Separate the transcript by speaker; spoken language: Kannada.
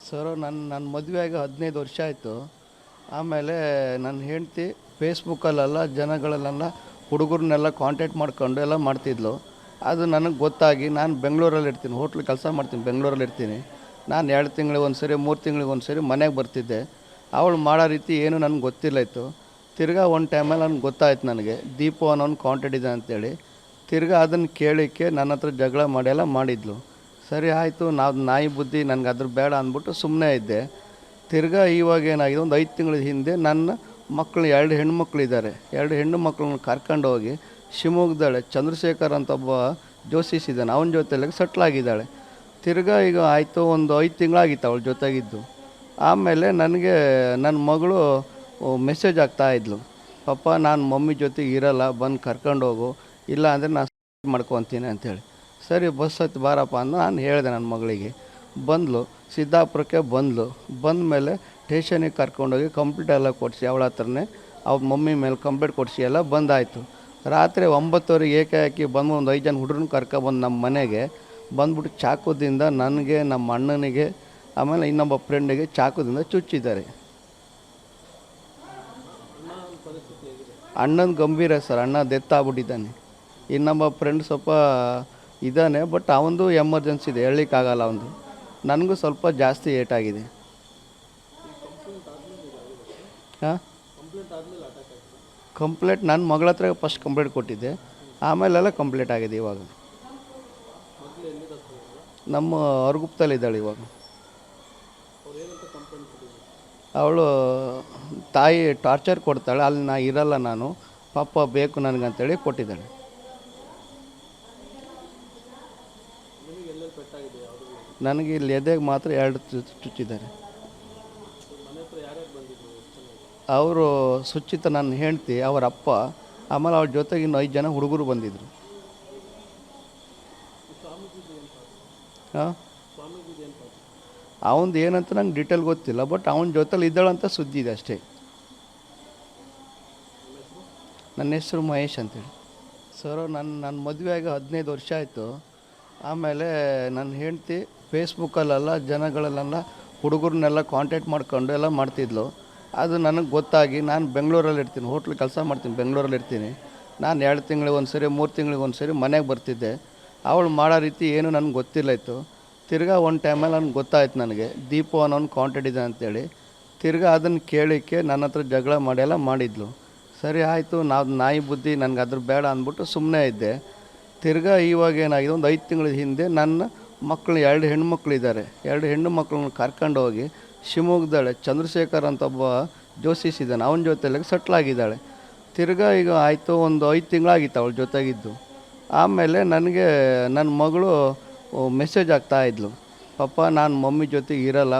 Speaker 1: ಸರ್ ನನ್ನ ಮದುವೆಯಾಗಿ 15 ವರ್ಷ ಆಯಿತು. ಆಮೇಲೆ ನನ್ನ ಹೆಂಡತಿ ಫೇಸ್ಬುಕ್ಕಲ್ಲೆಲ್ಲ ಜನಗಳನ್ನೆಲ್ಲ ಹುಡುಗರನ್ನೆಲ್ಲ ಕಾಂಟ್ಯಾಕ್ಟ್ ಮಾಡ್ಕೊಂಡು ಎಲ್ಲ ಮಾಡ್ತಿದ್ಲು. ಅದು ನನಗೆ ಗೊತ್ತಾಗಿ ನಾನು ಬೆಂಗಳೂರಲ್ಲಿ ಇರ್ತೀನಿ, ಹೋಟ್ಲ್ ಕೆಲಸ ಮಾಡ್ತೀನಿ, ಬೆಂಗಳೂರಲ್ಲಿ ಇರ್ತೀನಿ. ನಾನು 2 ತಿಂಗಳಿಗೆ ಒಂದು ಸರಿ 3 ತಿಂಗಳಿಗೆ ಒಂದು ಸರಿ ಮನೆಗೆ ಬರ್ತಿದ್ದೆ. ಅವಳು ಮಾಡೋ ರೀತಿ ಏನು ನನಗೆ ಗೊತ್ತಿಲ್ಲ ಇತ್ತು. ತಿರ್ಗಾ ಒಂದು ಟೈಮಲ್ಲಿ ನನಗೆ ಗೊತ್ತಾಯ್ತು, ನನಗೆ ದೀಪು ಅನ್ನೋನು ಕಾಂಟ್ಯಾಕ್ಟ್ ಇದೆ ಅಂತೇಳಿ. ತಿರ್ಗಾ ಅದನ್ನು ಕೇಳಲಿಕ್ಕೆ ನನ್ನ ಹತ್ರ ಜಗಳ ಮಾಡಿ ಎಲ್ಲ ಮಾಡಿದ್ಲು. ಸರಿ ಆಯಿತು, ನಾವು ನಾಯಿ ಬುದ್ಧಿ, ನನಗೆ ಅದ್ರ ಬೇಡ ಅಂದ್ಬಿಟ್ಟು ಸುಮ್ಮನೆ ಇದ್ದೆ. ತಿರ್ಗಾ ಇವಾಗ ಏನಾಗಿದೆ, ಒಂದು 5 ತಿಂಗಳ ಹಿಂದೆ ನನ್ನ ಮಕ್ಕಳು 2 ಹೆಣ್ಮಕ್ಳಿದ್ದಾರೆ. 2 ಹೆಣ್ಣು ಮಕ್ಕಳನ್ನ ಕರ್ಕೊಂಡು ಹೋಗಿ ಶಿವಮೊಗ್ಗದಾಳೆ ಚಂದ್ರಶೇಖರ್ ಅಂತ ಒಬ್ಬ ಜೋಸಿಸ್ ಇದ್ದಾನೆ, ಅವನ ಜೊತೆಯಲ್ಲಿ ಸೆಟ್ಲಾಗಿದ್ದಾಳೆ. ತಿರ್ಗಾ ಈಗ ಆಯಿತು, ಒಂದು 5 ತಿಂಗಳಾಗಿತ್ತು ಅವಳ ಜೊತೆಗಿದ್ದು. ಆಮೇಲೆ ನನಗೆ ನನ್ನ ಮಗಳು ಮೆಸೇಜ್ ಆಗ್ತಾಯಿದ್ಲು, ಪಪ್ಪ ನಾನು ಮಮ್ಮಿ ಜೊತೆಗೆ ಇರಲ್ಲ, ಬಂದು ಕರ್ಕೊಂಡು ಹೋಗು, ಇಲ್ಲ ಅಂದರೆ ನಾನು ಮಾಡ್ಕೊತೀನಿ ಅಂಥೇಳಿ. ಸರಿ ಬಸ್ ಹತ್ತಿ ಬಾರಪ್ಪ ಅಂತ ನಾನು ಹೇಳಿದೆ ನನ್ನ ಮಗಳಿಗೆ. ಬಂದಳು, ಸಿದ್ದಾಪುರಕ್ಕೆ ಬಂದಳು. ಬಂದ ಮೇಲೆ ಸ್ಟೇಷನಿಗೆ ಕರ್ಕೊಂಡೋಗಿ ಕಂಪ್ಲೇಂಟ್ ಎಲ್ಲ ಕೊಡಿಸಿ ಅವಳ ಹತ್ರನೇ ಅವ್ರ ಮಮ್ಮಿ ಮೇಲೆ ಕಂಪ್ಲೇಂಟ್ ಕೊಡಿಸಿ ಎಲ್ಲ ಬಂದಾಯಿತು. ರಾತ್ರಿ 9:00 ಏಕಾಏಕಿ ಬಂದು ಒಂದು 5 ಜನ ಹುಡುಗರನ್ನ ಕರ್ಕೊಬಂದು ನಮ್ಮ ಮನೆಗೆ ಬಂದ್ಬಿಟ್ಟು ಚಾಕುದಿಂದ ನನಗೆ, ನಮ್ಮ ಅಣ್ಣನಿಗೆ, ಆಮೇಲೆ ಇನ್ನೊಬ್ಬ ಫ್ರೆಂಡಿಗೆ ಚಾಕುದಿಂದ ಚುಚ್ಚಿದ್ದಾರೆ. ಅಣ್ಣನ ಗಂಭೀರ ಸರ್, ಅಣ್ಣ ಡೆತ್ ಆಗ್ಬಿಟ್ಟಿದ್ದಾನೆ. ಇನ್ನೊಬ್ಬ ಫ್ರೆಂಡ್ ಸ್ವಲ್ಪ ಇದ್ದಾನೆ, ಬಟ್ ಅವನದು ಎಮರ್ಜೆನ್ಸಿ ಇದೆ, ಹೇಳಲಿಕ್ಕಾಗಲ್ಲ ಅವನದು. ನನಗೂ ಸ್ವಲ್ಪ ಜಾಸ್ತಿ ಏಟಾಗಿದೆ. ಹಾಂ, ಕಂಪ್ಲೇಂಟ್ ನನ್ನ ಮಗಳ ಹತ್ರ ಫಸ್ಟ್ ಕಂಪ್ಲೇಂಟ್ ಕೊಟ್ಟಿದ್ದೆ, ಆಮೇಲೆಲ್ಲ ಕಂಪ್ಲೇಂಟ್ ಆಗಿದೆ. ಇವಾಗ ನಮ್ಮ ಹೊರಗುಪ್ತಲ್ಲಿದ್ದಾಳೆ. ಇವಾಗ ಅವಳು ತಾಯಿ ಟಾರ್ಚರ್ ಕೊಡ್ತಾಳೆ, ಅಲ್ಲಿ ನಾ ಇರಲ್ಲ, ನಾನು ಪಾಪ ಬೇಕು ನನಗಂತೇಳಿ ಕೊಟ್ಟಿದ್ದಾಳೆ. ನನಗೆ ಇಲ್ಲಿ ಎದೆಗೆ ಮಾತ್ರ 2 ಚುಚ್ಚಿದ್ದಾರೆ. ಅವರು ಸುಚಿತ ನನ್ನ ಹೆಂಡ್ತಿ, ಅವರ ಅಪ್ಪ, ಆಮೇಲೆ ಅವ್ರ ಜೊತೆಗೆ ಇನ್ನು 5 ಜನ ಹುಡುಗರು ಬಂದಿದ್ದರು. ಹಾಂ, ಅವನದು ಏನಂತ ನಂಗೆ ಡೀಟೇಲ್ ಗೊತ್ತಿಲ್ಲ, ಬಟ್ ಅವನ ಜೊತೆಲಿ ಇದ್ದಾಳಂತ ಸುದ್ದಿ ಇದೆ ಅಷ್ಟೇ. ನನ್ನ ಹೆಸರು ಮಹೇಶ್ ಅಂತೇಳಿ. ಸರ್ ನನ್ನ ಮದುವೆಯಾಗಿ 15 ವರ್ಷ ಆಯಿತು. ಆಮೇಲೆ ನನ್ನ ಹೆಂಡತಿ ಫೇಸ್ಬುಕ್ಕಲ್ಲೆಲ್ಲ ಜನಗಳನ್ನೆಲ್ಲ ಹುಡುಗರನ್ನೆಲ್ಲ ಕಾಂಟ್ಯಾಕ್ಟ್ ಮಾಡ್ಕೊಂಡು ಎಲ್ಲ ಮಾಡ್ತಿದ್ಲು. ಅದು ನನಗೆ ಗೊತ್ತಾಗಿ ನಾನು ಬೆಂಗಳೂರಲ್ಲಿ ಇರ್ತೀನಿ, ಹೋಟ್ಲ್ ಕೆಲಸ ಮಾಡ್ತೀನಿ, ಬೆಂಗಳೂರಲ್ಲಿ ಇರ್ತೀನಿ. ನಾನು 2 ತಿಂಗಳಿಗೆ ಒಂದು ಸರಿ 3 ತಿಂಗಳಿಗೆ ಒಂದು ಸರಿ ಮನೆಗೆ ಬರ್ತಿದ್ದೆ. ಅವಳು ಮಾಡೋ ರೀತಿ ಏನು ನನಗೆ ಗೊತ್ತಿಲ್ಲ ಇತ್ತು. ತಿರ್ಗಾ ಒಂದು ಟೈಮಲ್ಲಿ ನನಗೆ ಗೊತ್ತಾಯ್ತು, ನನಗೆ ದೀಪು ಅನ್ನೋನು ಕಾಂಟ್ಯಾಕ್ಟ್ ಇದೆ ಅಂತೇಳಿ. ತಿರ್ಗಾ ಅದನ್ನು ಕೇಳಲಿಕ್ಕೆ ನನ್ನ ಹತ್ರ ಜಗಳ ಮಾಡಿ ಎಲ್ಲ ಮಾಡಿದ್ಲು. ಸರಿ ಆಯಿತು, ನಾವು ನಾಯಿ ಬುದ್ಧಿ, ನನಗೆ ಅದ್ರ ಬೇಡ ಅಂದ್ಬಿಟ್ಟು ಸುಮ್ಮನೆ ಇದ್ದೆ. ತಿರ್ಗಾ ಇವಾಗ ಏನಾಗಿದೆ, ಒಂದು 5 ತಿಂಗಳ ಹಿಂದೆ ನನ್ನ ಮಕ್ಕಳು 2 ಹೆಣ್ಮಕ್ಳಿದ್ದಾರೆ. 2 ಹೆಣ್ಣು ಮಕ್ಕಳನ್ನ ಕರ್ಕೊಂಡು ಹೋಗಿ ಶಿವಮೊಗ್ಗದಾಳೆ ಚಂದ್ರಶೇಖರ್ ಅಂತ ಒಬ್ಬ ಜೋಸಿಸ್ ಇದ್ದಾನೆ, ಅವನ ಜೊತೆಯಲ್ಲಿ ಸೆಟ್ಲಾಗಿದ್ದಾಳೆ. ತಿರ್ಗಾ ಈಗ ಆಯಿತು, ಒಂದು 5 ತಿಂಗಳಾಗಿತ್ತು ಅವಳ ಜೊತೆಗಿದ್ದು. ಆಮೇಲೆ ನನಗೆ ನನ್ನ ಮಗಳು ಮೆಸೇಜ್ ಆಗ್ತಾಯಿದ್ಲು, ಪಪ್ಪ ನಾನು ಮಮ್ಮಿ ಜೊತೆಗೆ ಇರಲ್ಲ.